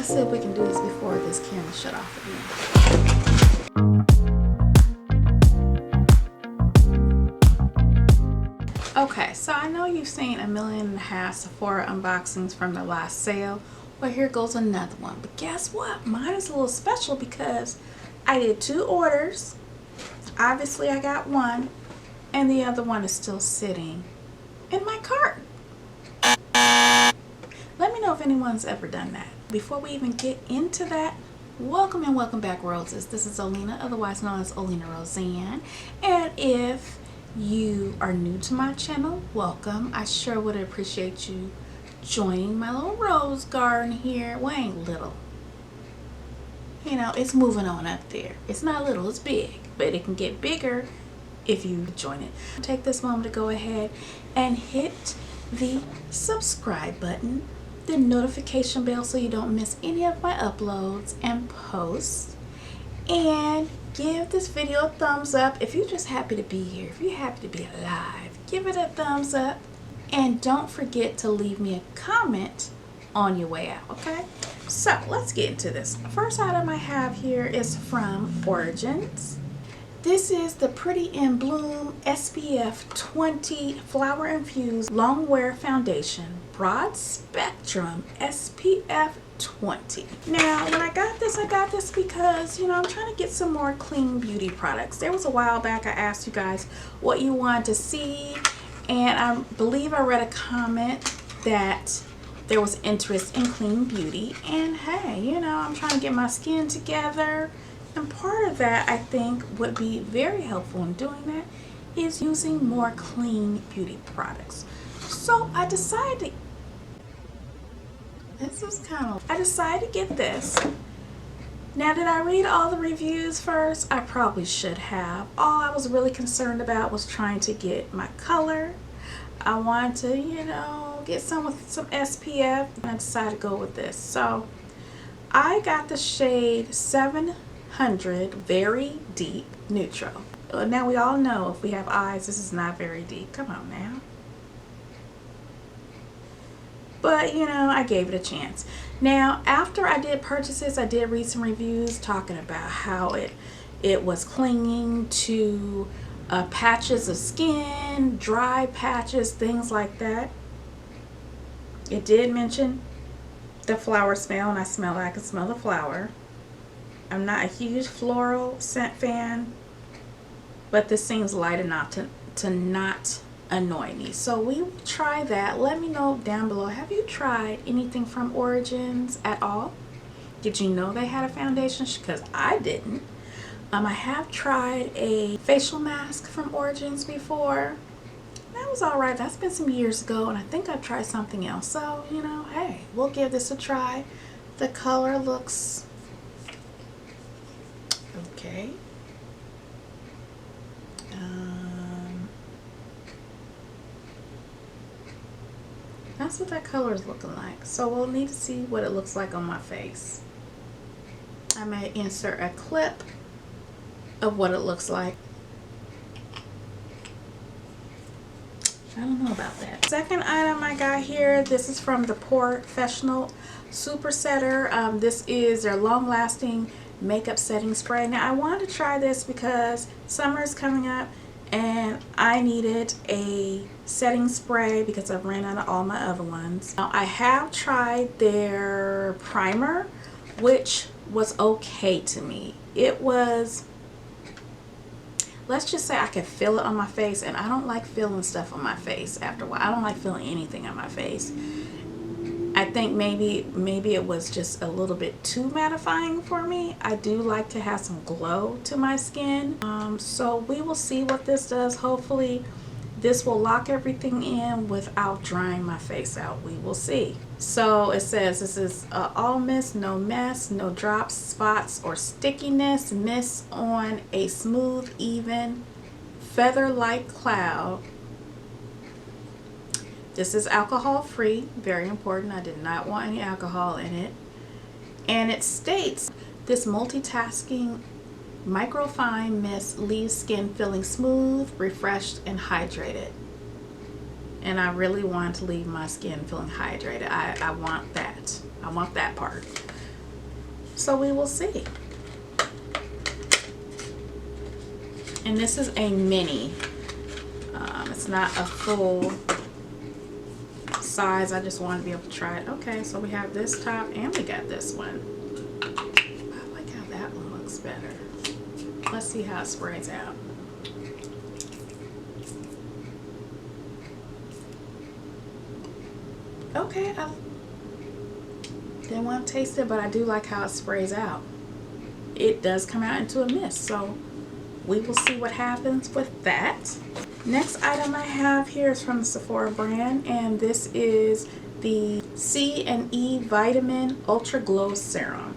Let's see if we can do this before this camera shut off again. Okay, so I know you've seen 1.5 million Sephora unboxings from the last sale. Well, here goes another one. But guess what? Mine is a little special because I did 2 orders. Obviously, I got one, and the other one is still sitting in my cart. Let me know if anyone's ever done that. Before we even get into that, welcome and welcome back, Roses. This is Olena, otherwise known as OlenaRosanne. And if you are new to my channel, welcome. I sure would appreciate you joining my little rose garden here. Well, ain't little. You know, it's moving on up there. It's not little, it's big. But it can get bigger if you join it. Take this moment to go ahead and hit the subscribe button, the notification bell so you don't miss any of my uploads and posts, and give this video a thumbs up. If you're just happy to be here, if you're happy to be alive, give it a thumbs up, and don't forget to leave me a comment on your way out, okay? So let's get into this. First item I have here is from Origins. This is the Pretty in Bloom SPF 20 Flower-Infused Longwear Foundation, Broad Spectrum SPF 20. Now, when I got this because, you know, I'm trying to get some more clean beauty products. There was a while back I asked you guys what you wanted to see, and I believe I read a comment that there was interest in clean beauty, and hey, you know, I'm trying to get my skin together. And part of that, I think, would be very helpful in doing that is using more clean beauty products. So I decided to get this. Now, did I read all the reviews first? I probably should have. All I was really concerned about was trying to get my color. I wanted to, you know, get some with some SPF, and I decided to go with this. So I got the shade 700 Very Deep Neutral. Now we all know if we have eyes, this is not very deep. Come on now. But, you know, I gave it a chance. Now, after I did purchase this, I did read some reviews talking about how it was clinging to patches of skin, dry patches, things like that. It did mention the flower smell, and I can smell the flower. I'm not a huge floral scent fan, but this seems light enough to not annoy me. So we will try that. Let me know down below, have you tried anything from Origins at all? Did you know they had a foundation? Because I didn't. I have tried a facial mask from Origins before. That was alright. That's been some years ago, and I think I've tried something else. So, you know, hey, we'll give this a try. The color looks okay. That's what that color is looking like. So we'll need to see what it looks like on my face. I may insert a clip of what it looks like. I don't know about that. Second item I got here, this is from the POREfessional Super Setter. This is their long-lasting makeup setting spray. Now I wanted to try this because summer is coming up and I needed a setting spray because I've ran out of all my other ones. Now I have tried their primer, which was okay to me. It was, let's just say I could feel it on my face, and I don't like feeling stuff on my face after a while. I don't like feeling anything on my face. I think maybe it was just a little bit too mattifying for me. I do like to have some glow to my skin. So we will see what this does. Hopefully this will lock everything in without drying my face out. We will see. So it says this is all mist, no mess, no drops, spots, or stickiness. Mist on a smooth, even, feather-like cloud. This is alcohol free, very important. I did not want any alcohol in it. And it states this multitasking microfine mist leaves skin feeling smooth, refreshed, and hydrated. And I really want to leave my skin feeling hydrated. I want that. I want that part. So we will see. And this is a mini. It's not a full size. I just want to be able to try it. Okay, so we have this top and we got this one. I like how that one looks better. Let's see how it sprays out. Okay, I didn't want to taste it, but I do like how it sprays out. It does come out into a mist, so we will see what happens with that. Next item I have here is from the Sephora brand, and this is the C&E Vitamin Ultra Glow Serum.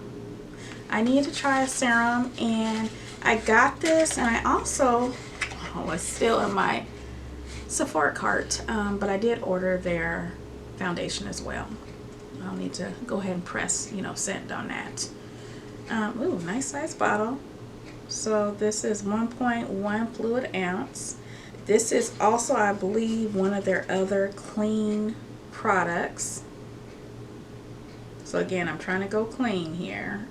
I need to try a serum, and I got this, and I also, oh, it's still in my Sephora cart, but I did order their foundation as well. I'll need to go ahead and press, send on that. Ooh, nice size bottle. So this is 1.1 fluid ounce. This is also, I believe, one of their other clean products. So again, I'm trying to go clean here.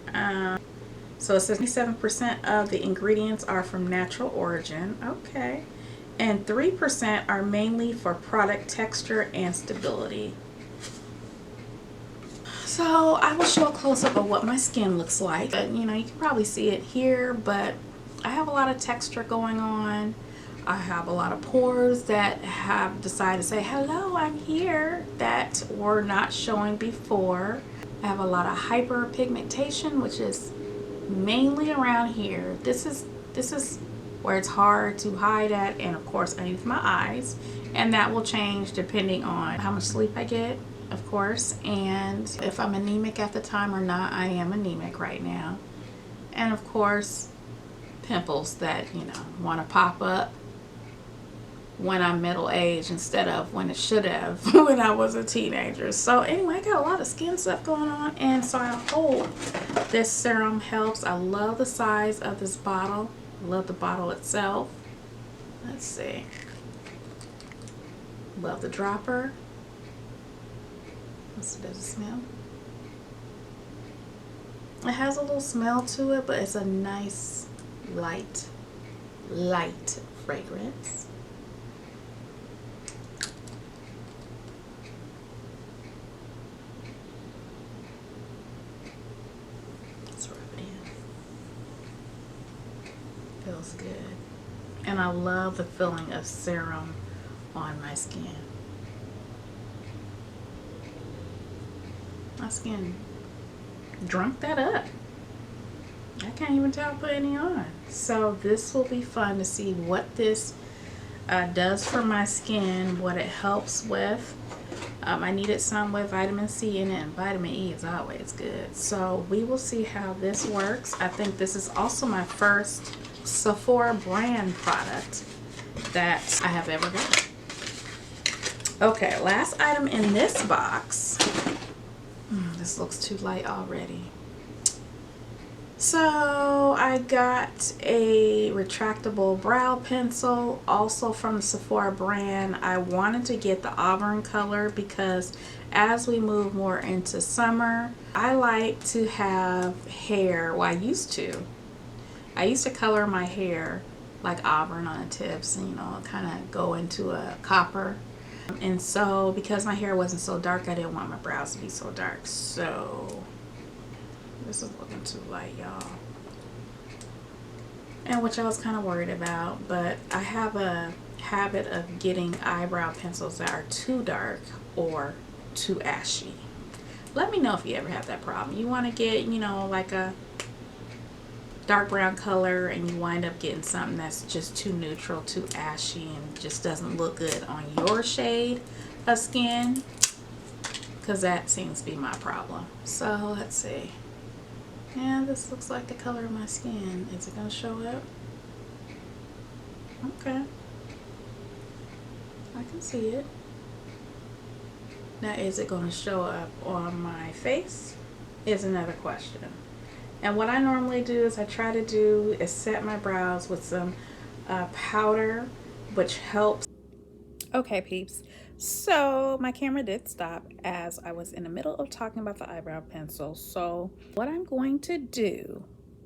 So it says 77% of the ingredients are from natural origin. Okay. And 3% are mainly for product texture and stability. So I will show a close-up of what my skin looks like. You can probably see it here, but I have a lot of texture going on. I have a lot of pores that have decided to say, hello, I'm here, that were not showing before. I have a lot of hyperpigmentation, which is mainly around here. This is where it's hard to hide at, and of course underneath my eyes, and that will change depending on how much sleep I get, of course, and if I'm anemic at the time or not. I am anemic right now. And of course, pimples that want to pop up when I'm middle-aged instead of when it should have when I was a teenager. So anyway, I got a lot of skin stuff going on, and so I hope this serum helps. I love the size of this bottle. I love the bottle itself. Let's see. Love the dropper. Let's see, does it smell? It has a little smell to it, but it's a nice light fragrance. Let's rub it in. Feels good. And I love the feeling of serum on my skin. My skin drunk that up. I can't even tell I put any on. So this will be fun to see what this does for my skin, what it helps with. I needed some with vitamin C in it, and vitamin E is always good. So we will see how this works. I think this is also my first Sephora brand product that I have ever got. Okay, last item in this box. This looks too light already. So I got a retractable brow pencil, also from the Sephora brand. I wanted to get the Auburn color because as we move more into summer, I like to have hair. Well, I used to color my hair like Auburn on the tips, and kind of go into a copper. And so because my hair wasn't so dark, I didn't want my brows to be so dark. So this is looking too light, y'all, and which I was kind of worried about, but I have a habit of getting eyebrow pencils that are too dark or too ashy. Let me know if you ever have that problem. You want to get, like a dark brown color, and you wind up getting something that's just too neutral, too ashy, and just doesn't look good on your shade of skin, because that seems to be my problem. So let's see. Yeah, this looks like the color of my skin. Is it going to show up? Okay. I can see it. Now, is it going to show up on my face? Is another question. And what I normally do is set my brows with some powder, which helps. Okay, peeps. So my camera did stop as I was in the middle of talking about the eyebrow pencil. So what I'm going to do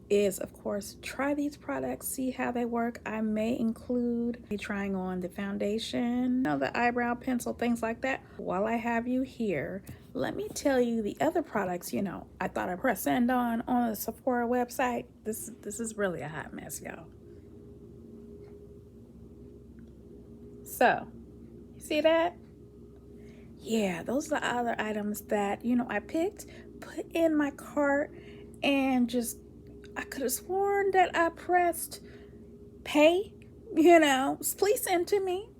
is, of course, try these products, see how they work. I may include trying on the foundation, you know, the eyebrow pencil, things like that. While I have you here, let me tell you the other products, you know, I thought I pressed send on the Sephora website. This is really a hot mess, y'all. So, you see that? Yeah, those are the other items that, you know, I picked, put in my cart, and just, I could have sworn that I pressed pay, you know, please send to me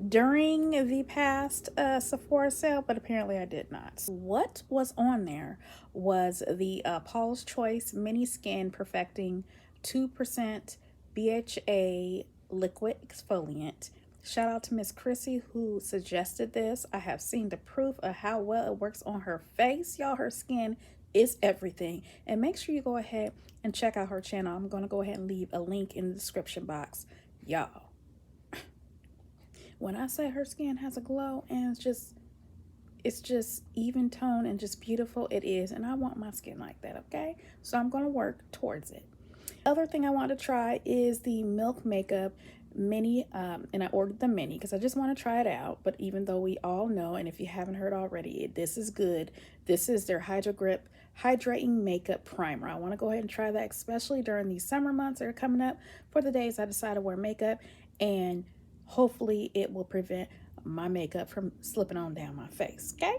during the past Sephora sale, but apparently I did not. What was on there was the Paula's Choice Mini Skin Perfecting 2% BHA Liquid Exfoliant. Shout out to Miss Krissy who suggested this. I have seen the proof of how well it works on her face. Y'all, her skin is everything. And make sure you go ahead and check out her channel. I'm going to go ahead and leave a link in the description box. Y'all, when I say her skin has a glow and it's just even tone and just beautiful, it is. And I want my skin like that, okay? So I'm going to work towards it. Other thing I want to try is the Milk Makeup Mini, and I ordered the mini because I just want to try it out. But even though we all know, and if you haven't heard already, this is good. This is their Hydro Grip Hydrating Makeup Primer. I want to go ahead and try that, especially during these summer months that are coming up for the days I decide to wear makeup, and hopefully it will prevent my makeup from slipping on down my face, okay?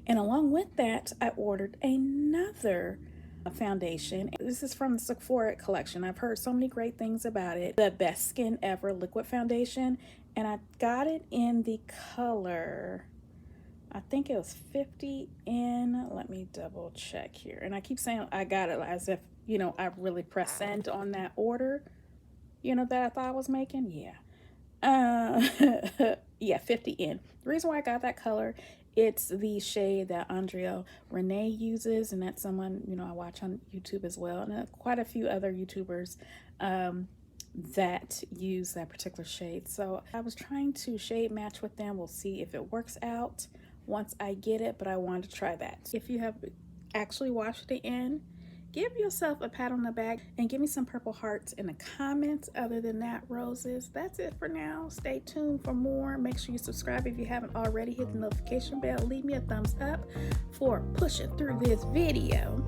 And along with that, I ordered another foundation. This is from the Sephora collection. I've heard so many great things about it. The Best Skin Ever liquid foundation, and I got it in the color, I think it was 50 in, let me double check here. And I keep saying I got it as if, you know, I really pressed send on that order, you know, that I thought I was making. Yeah. Yeah, 50 in. The reason why I got that color, it's the shade that Andrea Renee uses, and that's someone, you know, I watch on YouTube as well, and quite a few other YouTubers that use that particular shade. So I was trying to shade match with them. We'll see if it works out once I get it, but I wanted to try that. If you have actually watched it in, give yourself a pat on the back and give me some purple hearts in the comments. Other than that, roses, that's it for now. Stay tuned for more. Make sure you subscribe if you haven't already. Hit the notification bell. Leave me a thumbs up for pushing through this video.